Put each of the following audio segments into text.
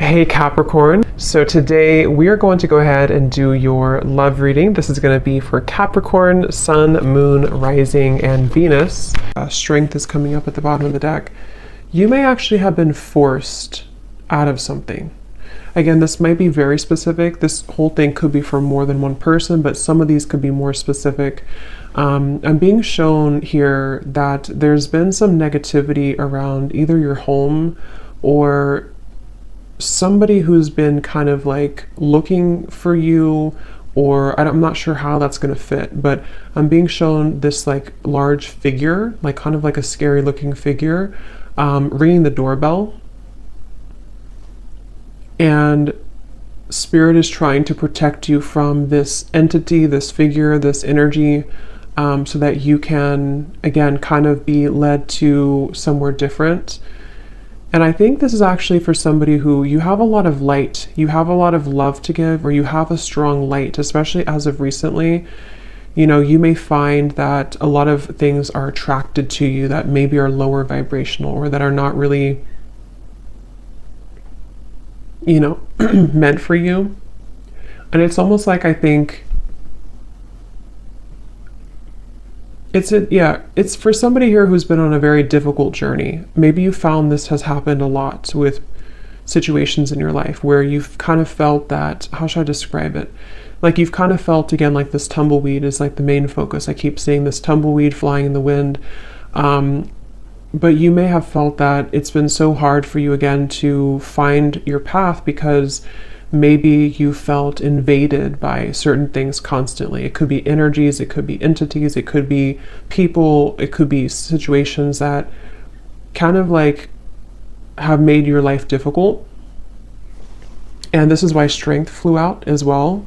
Hey Capricorn, so today we are going to go ahead and do your love reading. This is going to be for Capricorn, Sun, Moon, Rising, and Venus. Strength is coming up at the bottom of the deck. You may actually have been forced out of something. Again, this might be very specific. This whole thing could be for more than one person, but some of these could be more specific. I'm being shown here that there's been some negativity around either your home or somebody who's been kind of like looking for you, or I'm not sure how that's going to fit, but I'm being shown this like large figure, like kind of like a scary looking figure, ringing the doorbell. And Spirit is trying to protect you from this entity, this figure, this energy, so that you can, again, kind of be led to somewhere different. And I think this is actually for somebody who you have a lot of light, you have a lot of love to give, or you have a strong light, especially as of recently. You know, you may find that a lot of things are attracted to you that maybe are lower vibrational or that are not really, you know, meant for you. And it's almost like, I think it's for somebody here who's been on a very difficult journey. Maybe you found this has happened a lot with situations in your life where you've kind of felt that, how should I describe it? Like you've kind of felt, again, like this tumbleweed is like the main focus. I keep seeing this tumbleweed flying in the wind. But you may have felt that it's been so hard for you again to find your path because maybe you felt invaded by certain things constantly. It could be energies, it could be entities, it could be people, it could be situations that kind of like have made your life difficult. And this is why strength flew out as well.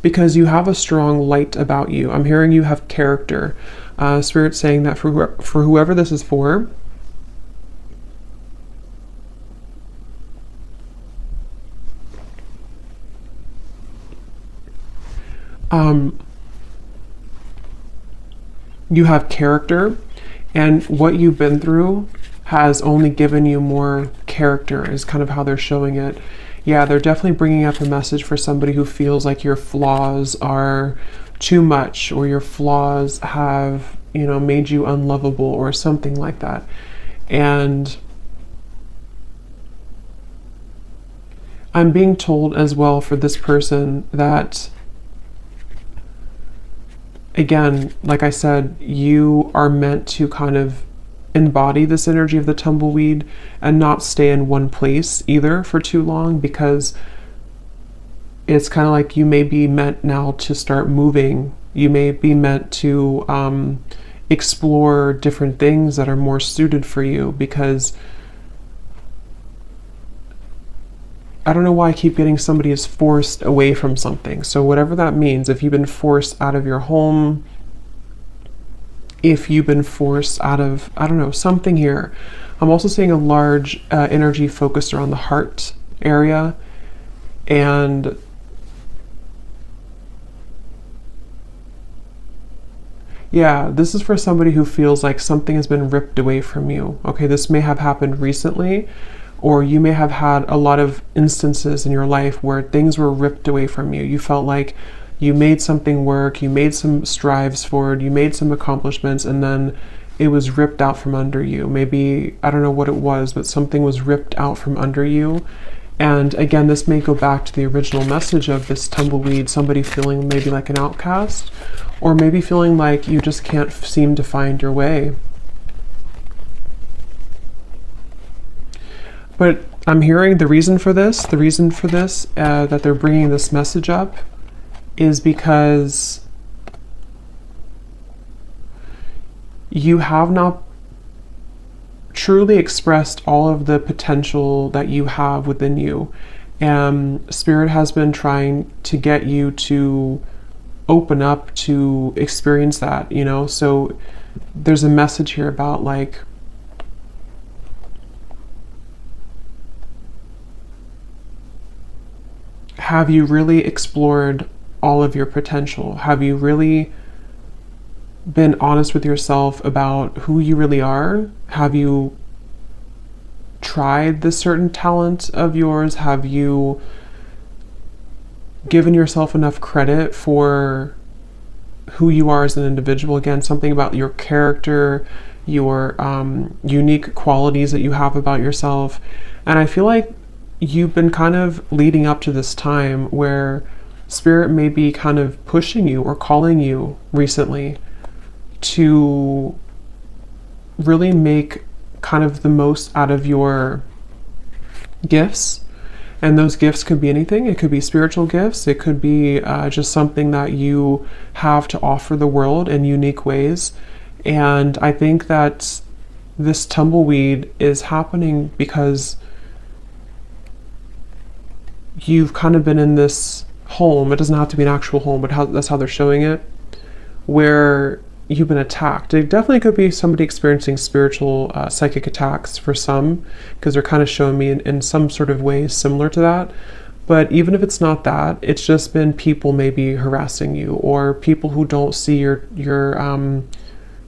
Because you have a strong light about you. I'm hearing you have character. Spirit's saying that for whoever this is for, you have character, and what you've been through has only given you more character, is kind of how they're showing it. Yeah, they're definitely bringing up a message for somebody who feels like your flaws are too much, or your flaws have, you know, made you unlovable or something like that. And I'm being told as well for this person that, again, like I said, you are meant to kind of embody this energy of the tumbleweed and not stay in one place either for too long, because it's kind of like you may be meant now to start moving. You may be meant to explore different things that are more suited for you, because I don't know why I keep getting somebody is forced away from something. So whatever that means, if you've been forced out of your home, if you've been forced out of, I don't know, something here. I'm also seeing a large energy focused around the heart area. And yeah, this is for somebody who feels like something has been ripped away from you. Okay, this may have happened recently, or you may have had a lot of instances in your life where things were ripped away from you. You felt like you made something work, you made some strives forward, you made some accomplishments, and then it was ripped out from under you. Maybe, I don't know what it was, but something was ripped out from under you. And again, this may go back to the original message of this tumbleweed, somebody feeling maybe like an outcast, or maybe feeling like you just can't seem to find your way. But I'm hearing the reason for this, that they're bringing this message up, is because you have not truly expressed all of the potential that you have within you. And Spirit has been trying to get you to open up to experience that, you know? So there's a message here about like, have you really explored all of your potential? Have you really been honest with yourself about who you really are? Have you tried this certain talent of yours? Have you given yourself enough credit for who you are as an individual? Again, something about your character, your unique qualities that you have about yourself. And I feel like you've been kind of leading up to this time where Spirit may be kind of pushing you or calling you recently to really make kind of the most out of your gifts. And those gifts could be anything. It could be spiritual gifts. It could be just something that you have to offer the world in unique ways. And I think that this tumbleweed is happening because you've kind of been in this home. It doesn't have to be an actual home, but that's how they're showing it, where you've been attacked. It definitely could be somebody experiencing spiritual psychic attacks for some, because they're kind of showing me in some sort of way similar to that. But even if it's not that, it's just been people maybe harassing you, or people who don't see your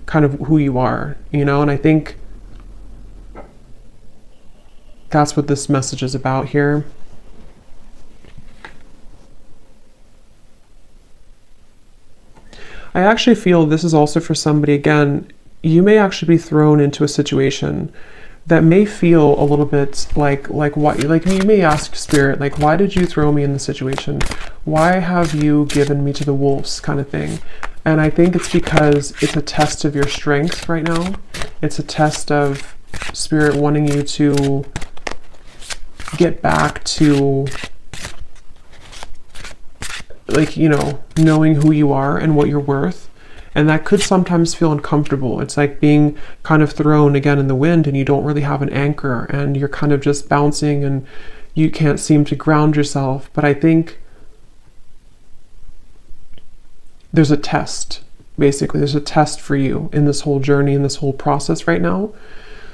kind of who you are, you know. And I think that's what this message is about here. I actually feel this is also for somebody, again, you may actually be thrown into a situation that may feel a little bit like why, like you may ask Spirit, like, why did you throw me in this situation? Why have you given me to the wolves, kind of thing? And I think it's because it's a test of your strength right now. It's a test of Spirit wanting you to get back to, like, you know, knowing who you are and what you're worth. And that could sometimes feel uncomfortable. It's like being kind of thrown again in the wind and you don't really have an anchor and you're kind of just bouncing and you can't seem to ground yourself. But I think there's a test, basically. There's a test for you in this whole journey, in this whole process right now.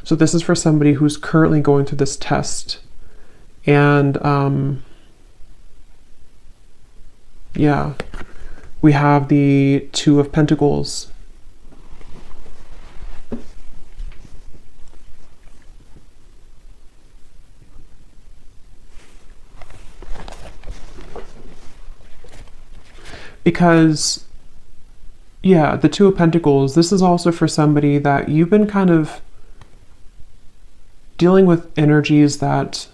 So this is for somebody who's currently going through this test. And yeah, we have the Two of Pentacles. Because, yeah, the Two of Pentacles, this is also for somebody that you've been kind of dealing with energies that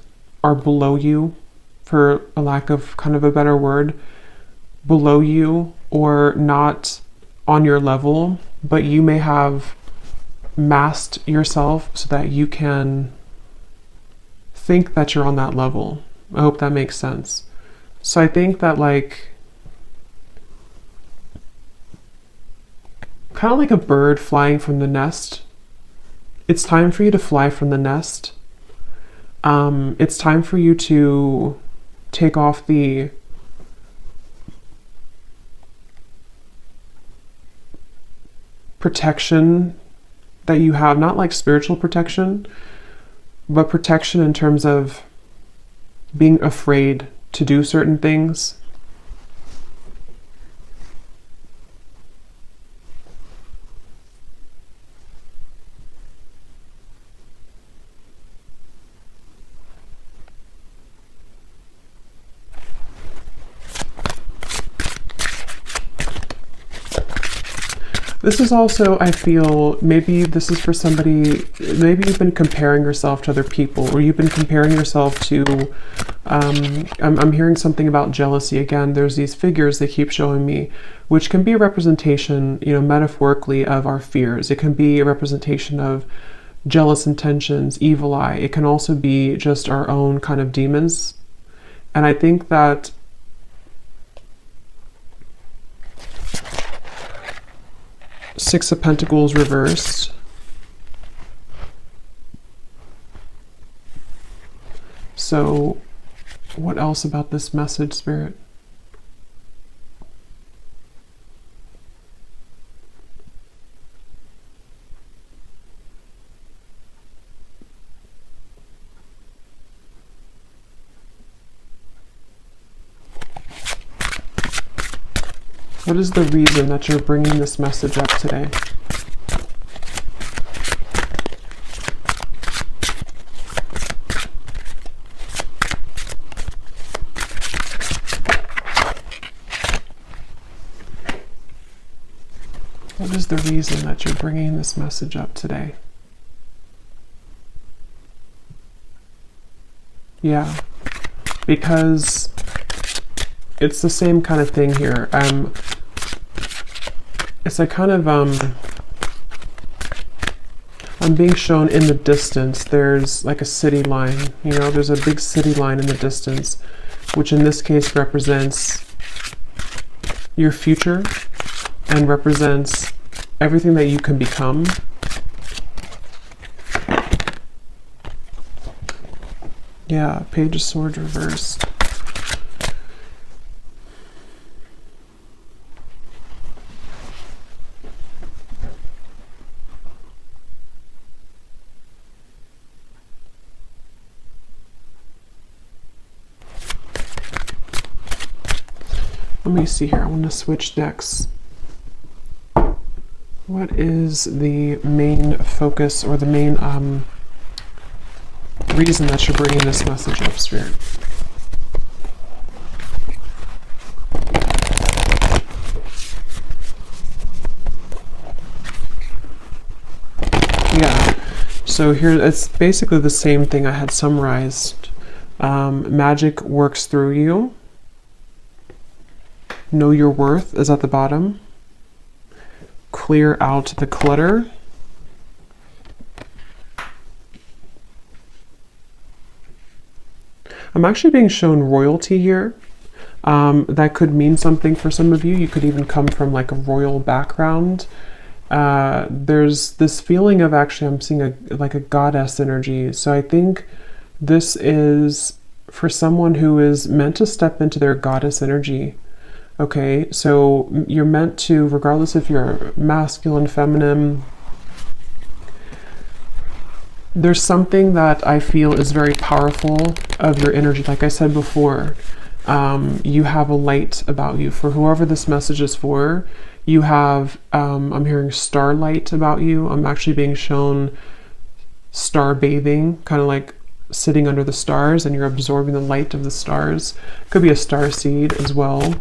are below you, for a lack of kind of a better word, below you or not on your level, but you may have masked yourself so that you can think that you're on that level. I hope that makes sense. So I think that, like, kind of like a bird flying from the nest, it's time for you to fly from the nest. It's time for you to take off the protection that you have, not like spiritual protection, but protection in terms of being afraid to do certain things. This is also, I feel, maybe this is for somebody, maybe you've been comparing yourself to other people, or you've been comparing yourself to, I'm hearing something about jealousy again. There's these figures they keep showing me, which can be a representation, you know, metaphorically of our fears. It can be a representation of jealous intentions, evil eye. It can also be just our own kind of demons. And I think that Six of Pentacles reversed. So what else about this message, Spirit? What is the reason that you're bringing this message up today? What is the reason that you're bringing this message up today? Yeah, because it's the same kind of thing here. It's a kind of, I'm being shown in the distance, there's like a city line, you know, there's a big city line in the distance, which in this case represents your future and represents everything that you can become. Yeah, Page of Swords reversed. Let me see here. I want to switch decks. What is the main focus or the main reason that you're bringing this message up, Spirit? Yeah. So here, it's basically the same thing I had summarized. Magic works through you. Know your worth is at the bottom. Clear out the clutter. I'm actually being shown royalty here. That could mean something for some of you. You could even come from like a royal background. There's this feeling of, actually I'm seeing like a goddess energy. So I think this is for someone who is meant to step into their goddess energy. Okay, so you're meant to, regardless if you're masculine, feminine, there's something that I feel is very powerful of your energy. Like I said before, you have a light about you. For whoever this message is for, you have, I'm hearing starlight about you. I'm actually being shown star bathing, kind of like sitting under the stars and you're absorbing the light of the stars. Could be a star seed as well.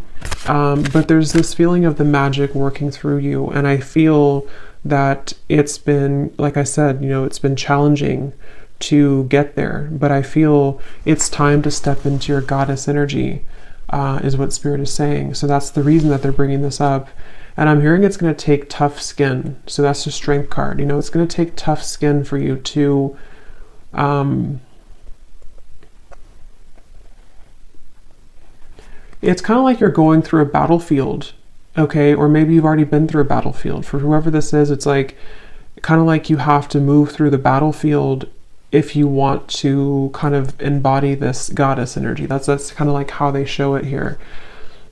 But there's this feeling of the magic working through you. And I feel that it's been, like I said, you know, it's been challenging to get there, but I feel it's time to step into your goddess energy, is what Spirit is saying. So that's the reason that they're bringing this up. And I'm hearing it's going to take tough skin. So that's the Strength card. You know, it's going to take tough skin for you to, it's kind of like you're going through a battlefield, okay? Or maybe you've already been through a battlefield. For whoever this is, it's like, kind of like you have to move through the battlefield if you want to kind of embody this goddess energy. That's kind of like how they show it here.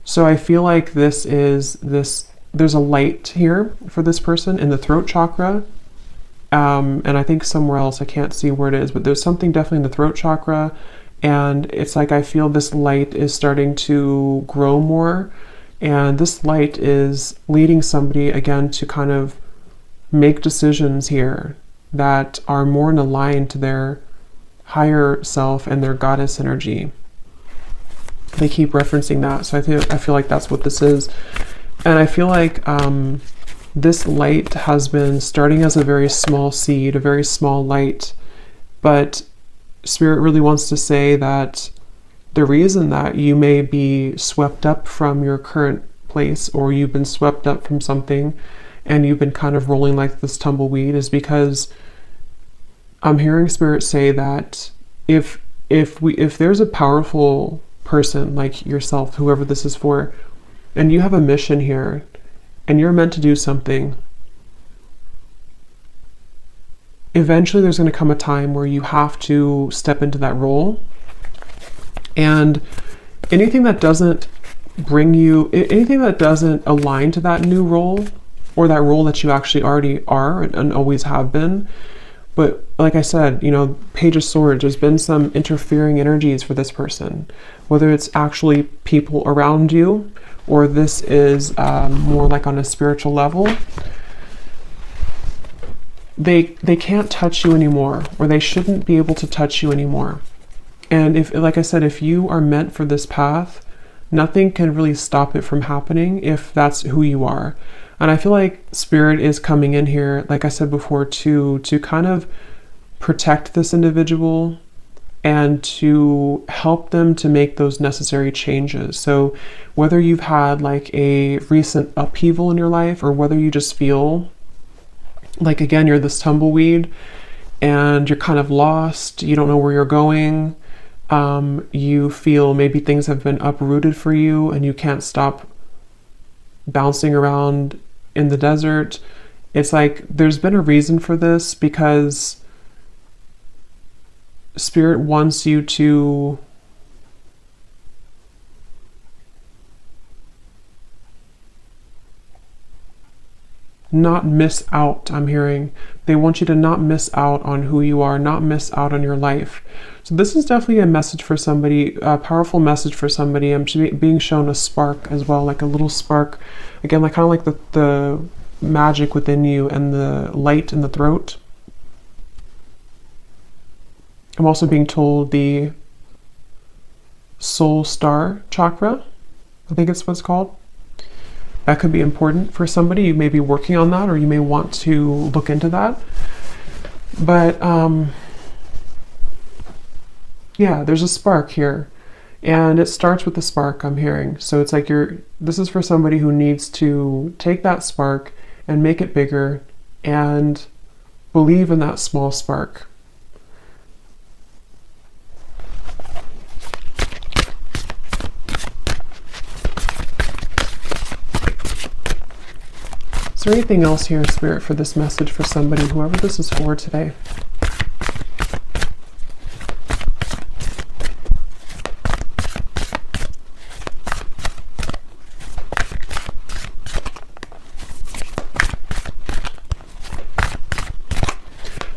So I feel like there's a light here for this person in the throat chakra. And I think somewhere else, I can't see where it is, but there's something definitely in the throat chakra. And it's like, I feel this light is starting to grow more. And this light is leading somebody, again, to kind of make decisions here that are more in line to their higher self and their goddess energy. They keep referencing that. So I feel like that's what this is. And I feel like this light has been starting as a very small seed, a very small light, but Spirit really wants to say that the reason that you may be swept up from your current place, or you've been swept up from something and you've been kind of rolling like this tumbleweed, is because I'm hearing Spirit say that if there's a powerful person like yourself, whoever this is for, and you have a mission here and you're meant to do something, eventually there's going to come a time where you have to step into that role. And anything that doesn't bring you, anything that doesn't align to that new role, or that role that you actually already are and always have been. But like I said, you know, Page of Swords, there's been some interfering energies for this person, whether it's actually people around you, or this is more like on a spiritual level. They can't touch you anymore, or they shouldn't be able to touch you anymore. And if, like I said, if you are meant for this path, nothing can really stop it from happening if that's who you are. And I feel like Spirit is coming in here, like I said before, to kind of protect this individual and to help them to make those necessary changes. So whether you've had like a recent upheaval in your life, or whether you just feel like, again, you're this tumbleweed and you're kind of lost, you don't know where you're going, you feel maybe things have been uprooted for you and you can't stop bouncing around in the desert. It's like there's been a reason for this, because Spirit wants you to not miss out. I'm hearing they want you to not miss out on who you are, not miss out on your life. So this is definitely a message for somebody, a powerful message for somebody. I'm being shown a spark as well, like a little spark, again, like kind of like the magic within you and the light in the throat. I'm also being told the soul star chakra, I think it's what it's called. That could be important for somebody. You may be working on that, or you may want to look into that. But yeah, there's a spark here, and it starts with the spark, I'm hearing. So it's like this is for somebody who needs to take that spark and make it bigger and believe in that small spark. Is there anything else here, Spirit, for this message for somebody, whoever this is for today?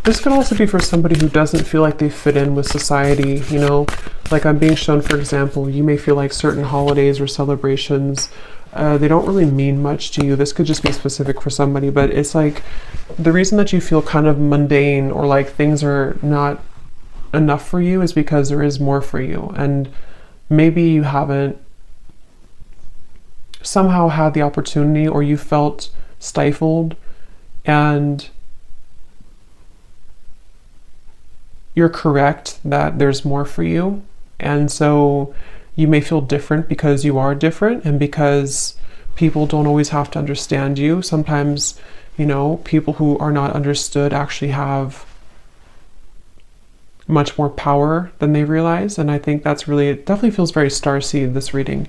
This could also be for somebody who doesn't feel like they fit in with society, you know? Like I'm being shown, for example, you may feel like certain holidays or celebrations, they don't really mean much to you. This could just be specific for somebody, but it's like the reason that you feel kind of mundane or like things are not enough for you is because there is more for you. And maybe you haven't somehow had the opportunity, or you felt stifled, and you're correct that there's more for you. And so you may feel different because you are different, and because people don't always have to understand you. Sometimes, you know, people who are not understood actually have much more power than they realize. And I think that's really, it definitely feels very starseed, this reading.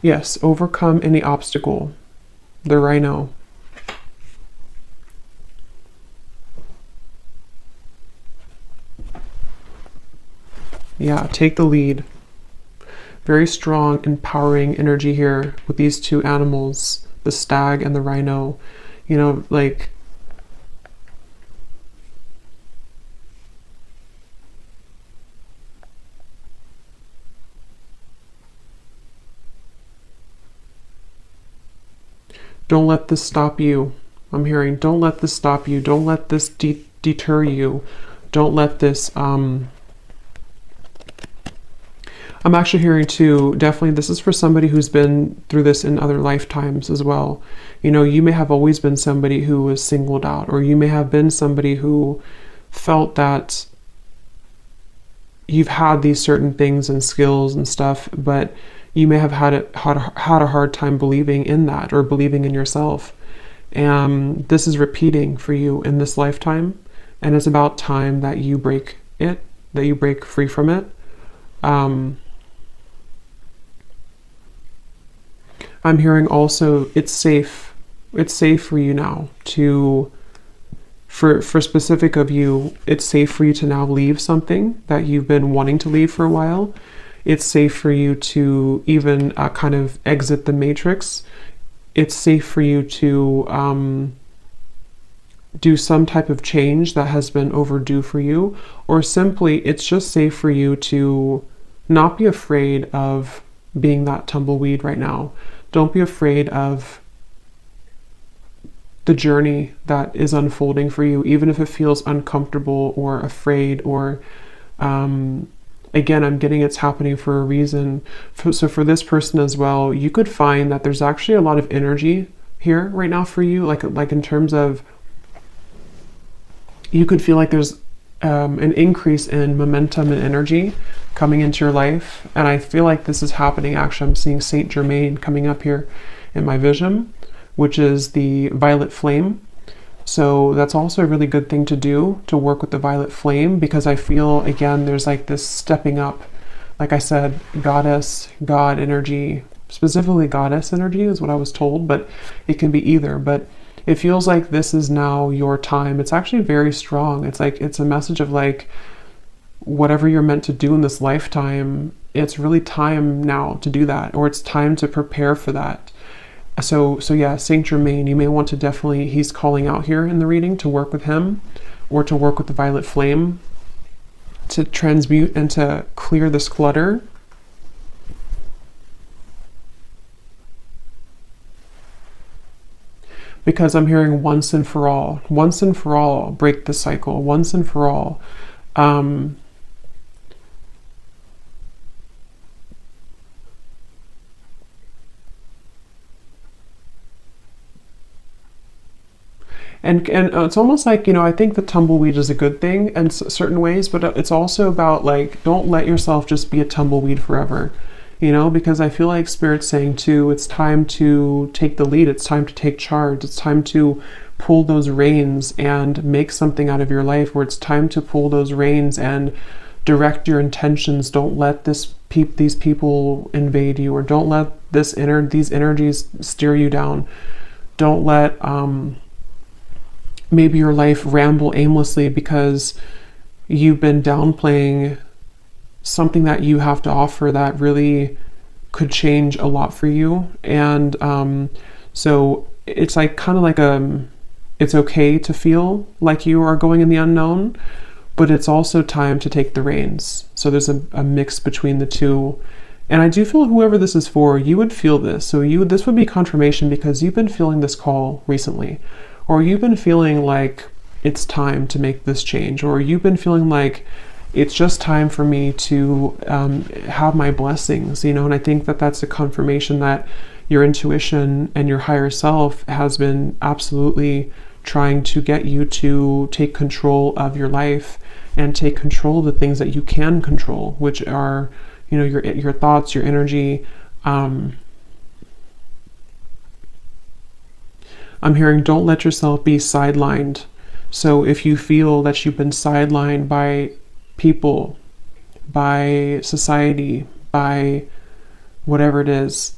Yes, overcome any obstacle. The rhino. Yeah, take the lead. Very strong, empowering energy here with these two animals, the stag and the rhino. You know, like, don't let this stop you. I'm hearing, don't let this stop you. Don't let this deter you. Don't let this, I'm actually hearing too, definitely this is for somebody who's been through this in other lifetimes as well. You know, you may have always been somebody who was singled out, or you may have been somebody who felt that you've had these certain things and skills and stuff, but you may have had a hard time believing in that, or believing in yourself. And this is repeating for you in this lifetime, and it's about time that you break it, that you break free from it. I'm hearing also it's safe for you now to, for specific of you, it's safe for you to now leave something that you've been wanting to leave for a while. It's safe for you to even kind of exit the matrix. It's safe for you to do some type of change that has been overdue for you, or simply it's just safe for you to not be afraid of being that tumbleweed right now. Don't be afraid of the journey that is unfolding for you, even if it feels uncomfortable or afraid or again, I'm getting it's happening for a reason. So for this person as well, you could find that there's actually a lot of energy here right now for you, like in terms of, you could feel like there's an increase in momentum and energy coming into your life. And I feel like this is happening. Actually, I'm seeing Saint Germain coming up here in my vision, which is the violet flame. So that's also a really good thing to do, to work with the violet flame, because I feel, again, there's like this stepping up. Like I said, goddess, God energy, specifically goddess energy is what I was told, but it can be either. But it feels like this is now your time. It's actually very strong. It's like, it's a message of like, whatever you're meant to do in this lifetime, it's really time now to do that, or it's time to prepare for that. So yeah, Saint Germain, you may want to definitely, he's calling out here in the reading to work with him, or to work with the violet flame to transmute and to clear this clutter. Because I'm hearing once and for all, break the cycle, once and for all. And it's almost like, you know, I think the tumbleweed is a good thing in certain ways, but it's also about like, don't let yourself just be a tumbleweed forever, you know, because I feel like Spirit's saying too, it's time to take the lead. It's time to take charge. It's time to pull those reins and make something out of your life, where it's time to pull those reins and direct your intentions. Don't let these people invade you, or don't let these energies steer you down. Don't let, maybe your life ramble aimlessly because you've been downplaying something that you have to offer that really could change a lot for you. And so it's like kind of like it's okay to feel like you are going in the unknown, but it's also time to take the reins. So there's a mix between the two. And I do feel whoever this is for, you would feel this. So this would be confirmation, because you've been feeling this call recently. Or you've been feeling like it's time to make this change, or you've been feeling like it's just time for me to have my blessings, you know. And I think that that's a confirmation that your intuition and your higher self has been absolutely trying to get you to take control of your life and take control of the things that you can control, which are, you know, your thoughts, your energy. I'm hearing don't let yourself be sidelined. So if you feel that you've been sidelined by people, by society, by whatever it is,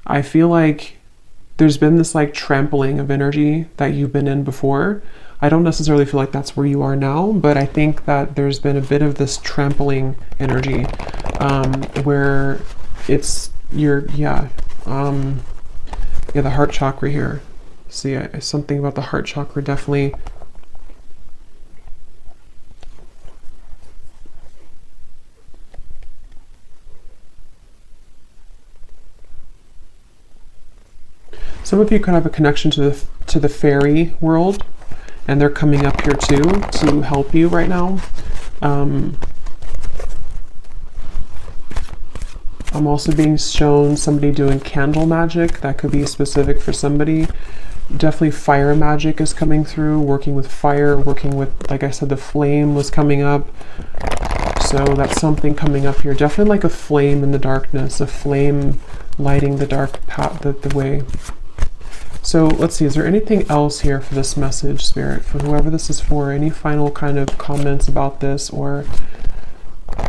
I feel like there's been this like trampling of energy that you've been in before. I don't necessarily feel like that's where you are now, but I think that there's been a bit of this trampling energy where it's the heart chakra here. See, something about the heart chakra definitely. Some of you could have a connection to the fairy world, and they're coming up here too to help you right now. I'm also being shown somebody doing candle magic. That could be specific for somebody. Definitely fire magic is coming through, working with fire, working with, like I said, the flame was coming up. So that's something coming up here. Definitely like a flame in the darkness, a flame lighting the dark path, the way. So let's see, is there anything else here for this message, Spirit, for whoever this is for? Any final kind of comments about this or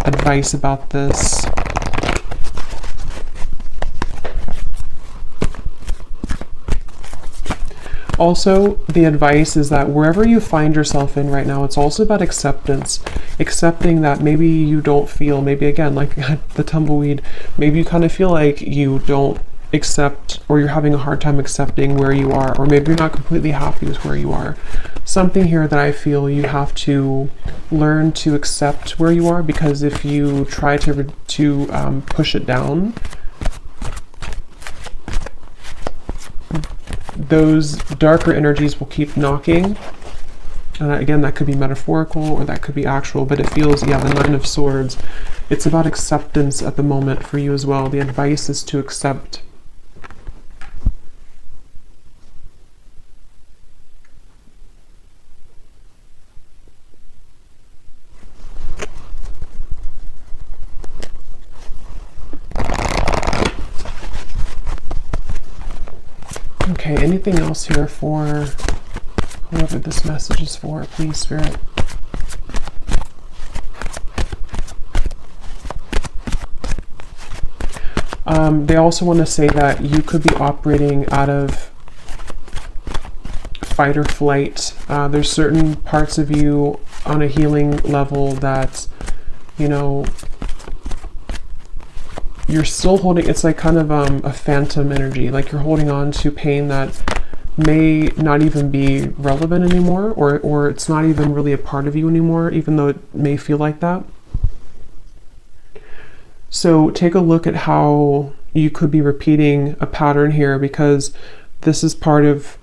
advice about this? Also, the advice is that wherever you find yourself in right now, it's also about acceptance. Accepting that maybe you don't feel, maybe again, like the tumbleweed, maybe you kind of feel like you don't accept, or you're having a hard time accepting where you are, or maybe you're not completely happy with where you are. Something here that I feel you have to learn to accept where you are, because if you try to push it down, those darker energies will keep knocking And again, that could be metaphorical or that could be actual, but it feels, yeah, the Nine of Swords. It's about acceptance at the moment for you as well. The advice is to accept. Okay, anything else here for whoever this message is for, please, Spirit? They also want to say that you could be operating out of fight or flight. There's certain parts of you on a healing level that, you know, you're still holding. It's like kind of a phantom energy, like you're holding on to pain that may not even be relevant anymore, or it's not even really a part of you anymore, even though it may feel like that. So take a look at how you could be repeating a pattern here, because this is part of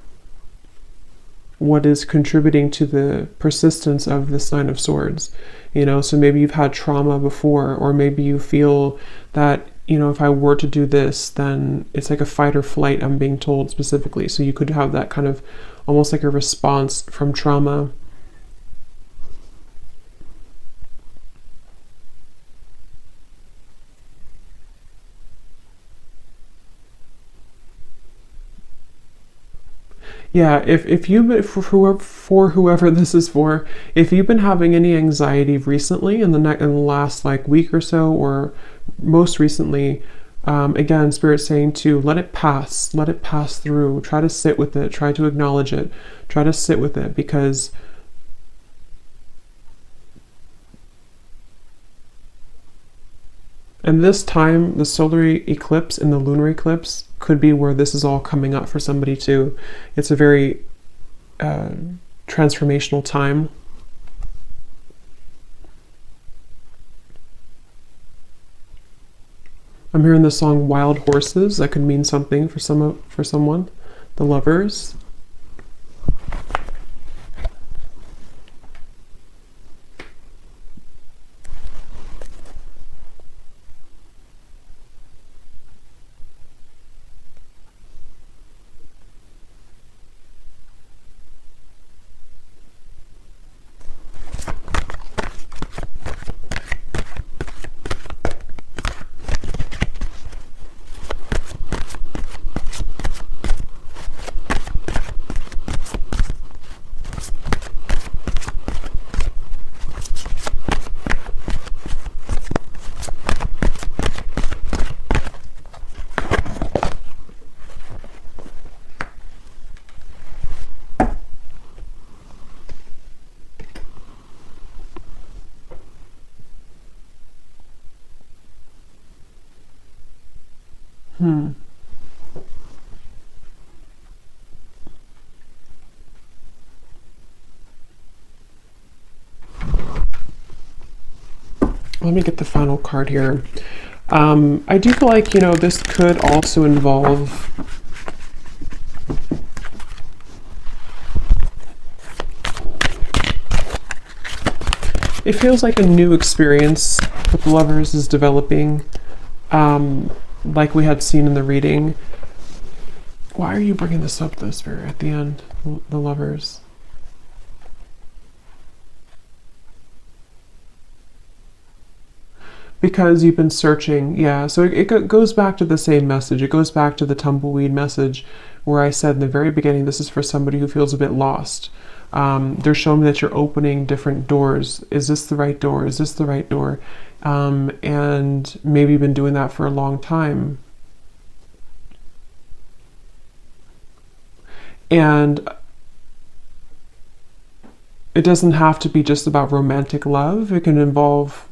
what is contributing to the persistence of this Nine of Swords. You know, so maybe you've had trauma before, or maybe you feel that, you know, if I were to do this, then it's like a fight or flight, I'm being told specifically. So you could have that kind of almost like a response from trauma. Yeah, if you, for whoever this is for, if you've been having any anxiety recently in the last like week or so, or most recently, again, Spirit's saying to let it pass through. Try to sit with it. Try to acknowledge it. Try to sit with it, because and this time, the solar eclipse and the lunar eclipse could be where this is all coming up for somebody too. It's a very transformational time. I'm hearing the song "Wild Horses." That could mean something for someone. The Lovers. Let me get the final card here. I do feel like, you know, this could also involve it feels like a new experience with the Lovers is developing, like we had seen in the reading. Why are you bringing this up, though, Spirit, at the end? The Lovers. Because you've been searching, yeah. So it goes back to the same message. It goes back to the tumbleweed message where I said in the very beginning, this is for somebody who feels a bit lost. They're showing me that you're opening different doors. Is this the right door? Is this the right door? And maybe you've been doing that for a long time. And it doesn't have to be just about romantic love. It can involve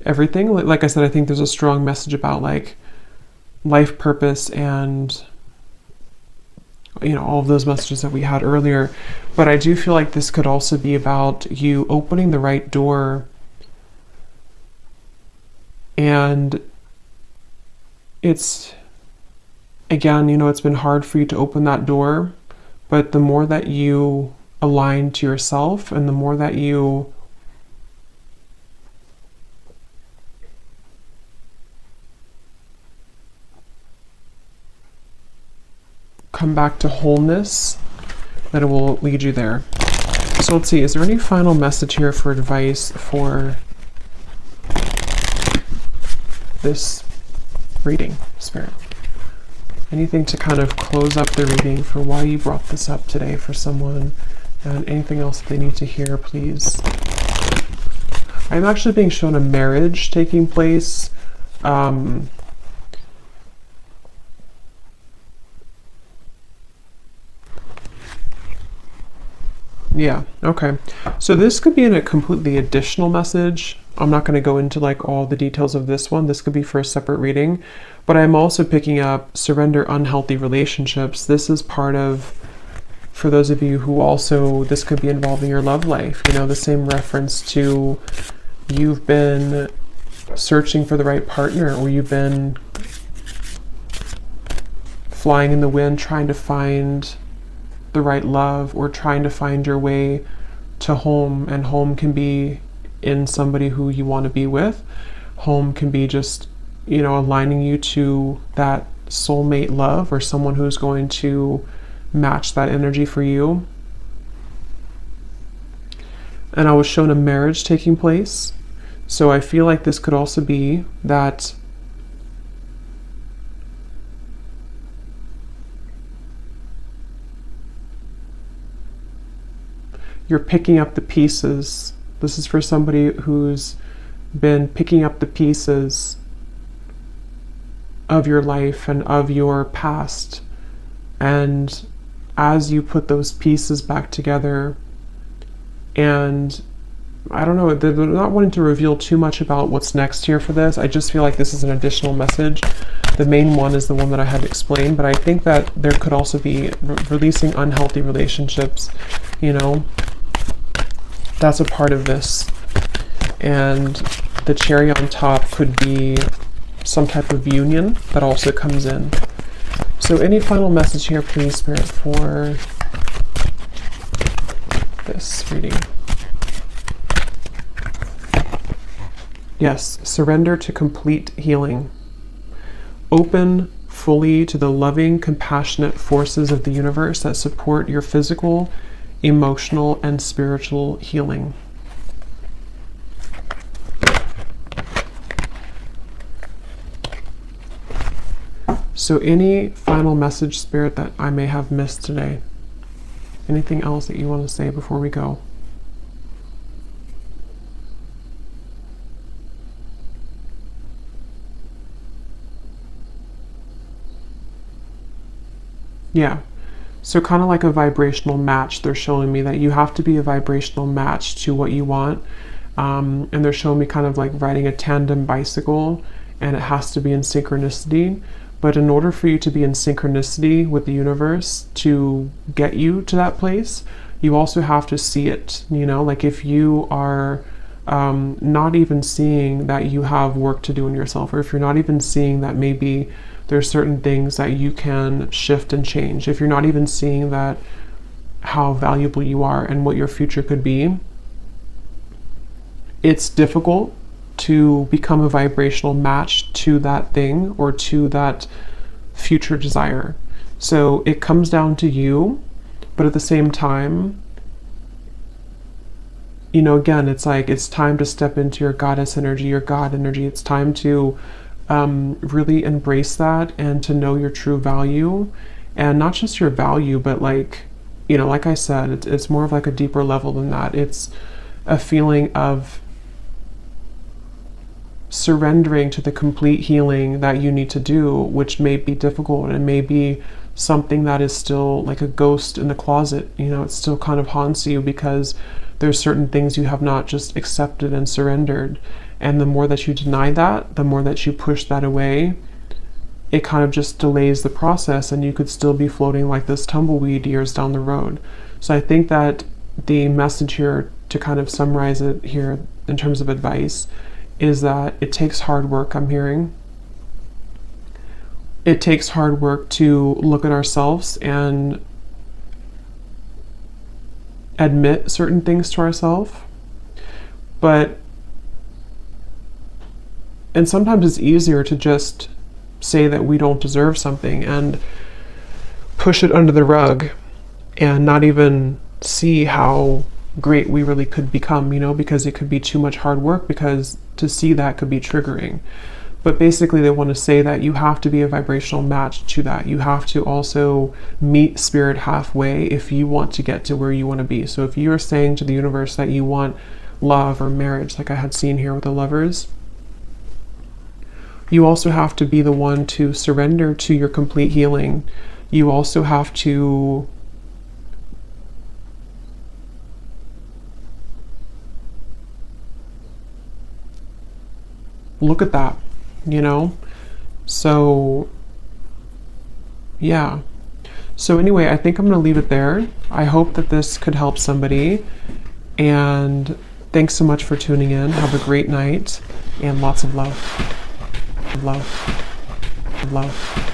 everything. Like I said, I think there's a strong message about like life purpose and, you know, all of those messages that we had earlier. But I do feel like this could also be about you opening the right door. And it's, again, you know, it's been hard for you to open that door, but the more that you aligned to yourself, and the more that you come back to wholeness, that it will lead you there. So let's see, is there any final message here for advice for this reading, Spirit? Anything to kind of close up the reading for why you brought this up today for someone, and anything else that they need to hear, please? I'm actually being shown a marriage taking place. Yeah, okay. So this could be in a completely additional message. I'm not going to go into like all the details of this one. This could be for a separate reading. But I'm also picking up surrender unhealthy relationships. This is part of, for those of you who also, this could be involving your love life. You know, the same reference to you've been searching for the right partner, or you've been flying in the wind trying to find the right love, or trying to find your way to home. And home can be in somebody who you want to be with. Home can be just, you know, aligning you to that soulmate love, or someone who's going to match that energy for you. And I was shown a marriage taking place. So I feel like this could also be that you're picking up the pieces. This is for somebody who's been picking up the pieces of your life and of your past. And as you put those pieces back together, and I don't know, they're not wanting to reveal too much about what's next here for this. I just feel like this is an additional message. The main one is the one that I had explained, but I think that there could also be releasing unhealthy relationships, you know. That's a part of this. And the cherry on top could be some type of union that also comes in. So any final message here, please, Spirit, for this reading? Yes, surrender to complete healing. Open fully to the loving, compassionate forces of the universe that support your physical, emotional, and spiritual healing. So any final message, Spirit, that I may have missed today? Anything else that you want to say before we go? Yeah. So kind of like a vibrational match. They're showing me that you have to be a vibrational match to what you want. And they're showing me kind of like riding a tandem bicycle, and it has to be in synchronicity. But in order for you to be in synchronicity with the universe to get you to that place, you also have to see it. You know, like if you are not even seeing that you have work to do in yourself, or if you're not even seeing that maybe there's certain things that you can shift and change, if you're not even seeing that how valuable you are and what your future could be, it's difficult to become a vibrational match to that thing or to that future desire. So it comes down to you, but at the same time, you know, again, it's like it's time to step into your goddess energy, your God energy. It's time to really embrace that and to know your true value, and not just your value, but like, you know, like I said, it's more of like a deeper level than that. It's a feeling of surrendering to the complete healing that you need to do, which may be difficult, and it may be something that is still like a ghost in the closet. You know, it still kind of haunts you because there's certain things you have not just accepted and surrendered. And the more that you deny that, the more that you push that away, it kind of just delays the process, and you could still be floating like this tumbleweed years down the road. So I think that the message here, to kind of summarize it here in terms of advice, is that it takes hard work. I'm hearing it takes hard work to look at ourselves and admit certain things to ourselves. And sometimes it's easier to just say that we don't deserve something and push it under the rug and not even see how great we really could become, you know, because it could be too much hard work, because to see that could be triggering. But basically they want to say that you have to be a vibrational match to that. You have to also meet spirit halfway if you want to get to where you want to be. So if you're saying to the universe that you want love or marriage, like I had seen here with the Lovers, you also have to be the one to surrender to your complete healing. You also have to look at that, you know? So, yeah. So anyway, I think I'm gonna leave it there. I hope that this could help somebody. And thanks so much for tuning in. Have a great night and lots of love. Love. Love.